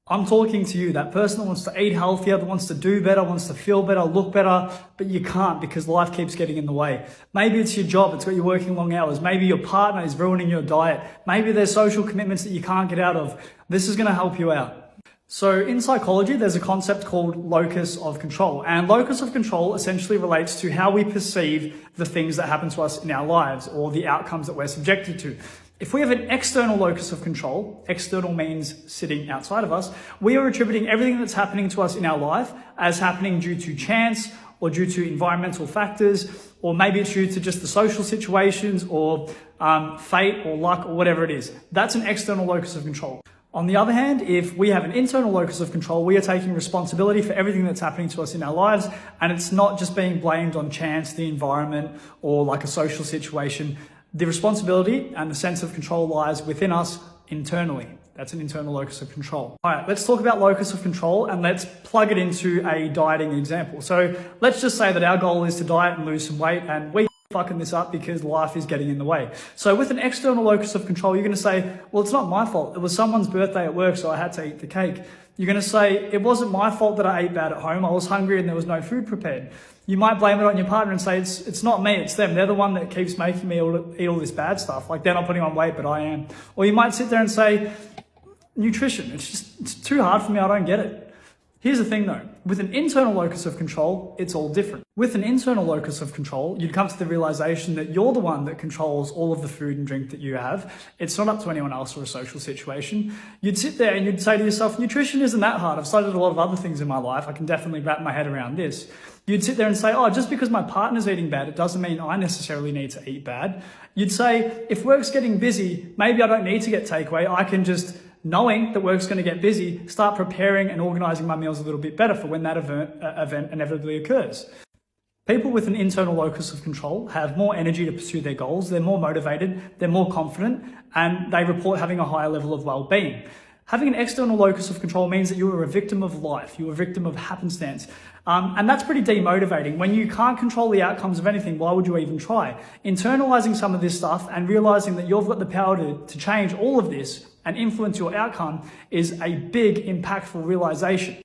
I'm talking to you, that person that wants to eat healthier, that wants to do better, wants to feel better, look better, but you can't because life keeps getting in the way. Maybe it's your job, it's got you working long hours. Maybe your partner is ruining your diet. Maybe there's social commitments that you can't get out of. This is going to help you out. So in psychology, there's a concept called locus of control. And locus of control essentially relates to how we perceive the things that happen to us in our lives or the outcomes that we're subjected to. If we have an external locus of control, external means sitting outside of us, we are attributing everything that's happening to us in our life as happening due to chance or due to environmental factors, or maybe it's due to just the social situations or fate or luck or whatever it is. That's an external locus of control. On the other hand, if we have an internal locus of control, we are taking responsibility for everything that's happening to us in our lives, and it's not just being blamed on chance, the environment, or like a social situation. The responsibility and the sense of control lies within us internally. That's an internal locus of control. All right, let's talk about locus of control and let's plug it into a dieting example. So let's just say that our goal is to diet and lose some weight, and we fucking this up because life is getting in the way. So with an external locus of control, you're going to say, well, it's not my fault. It was someone's birthday at work, so I had to eat the cake. You're going to say, it wasn't my fault that I ate bad at home. I was hungry and there was no food prepared. You might blame it on your partner and say, it's not me, it's them. They're the one that keeps making me eat all this bad stuff. Like, they're not putting on weight, but I am. Or you might sit there and say, nutrition, it's too hard for me, I don't get it. Here's the thing though, with an internal locus of control, it's all different. With an internal locus of control, you'd come to the realization that you're the one that controls all of the food and drink that you have. It's not up to anyone else or a social situation. You'd sit there and you'd say to yourself, nutrition isn't that hard. I've studied a lot of other things in my life. I can definitely wrap my head around this. You'd sit there and say, oh, just because my partner's eating bad, it doesn't mean I necessarily need to eat bad. You'd say, if work's getting busy, maybe I don't need to get takeaway. I can just, knowing that work's going to get busy, start preparing and organizing my meals a little bit better for when that event inevitably occurs. People with an internal locus of control have more energy to pursue their goals, they're more motivated, they're more confident, and they report having a higher level of well-being. Having an external locus of control means that you are a victim of life, you're a victim of happenstance. And that's pretty demotivating. When you can't control the outcomes of anything, why would you even try? Internalizing some of this stuff and realizing that you've got the power to change all of this and influence your outcome is a big, impactful realization.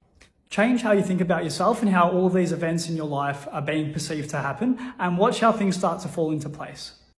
Change how you think about yourself and how all of these events in your life are being perceived to happen, and watch how things start to fall into place.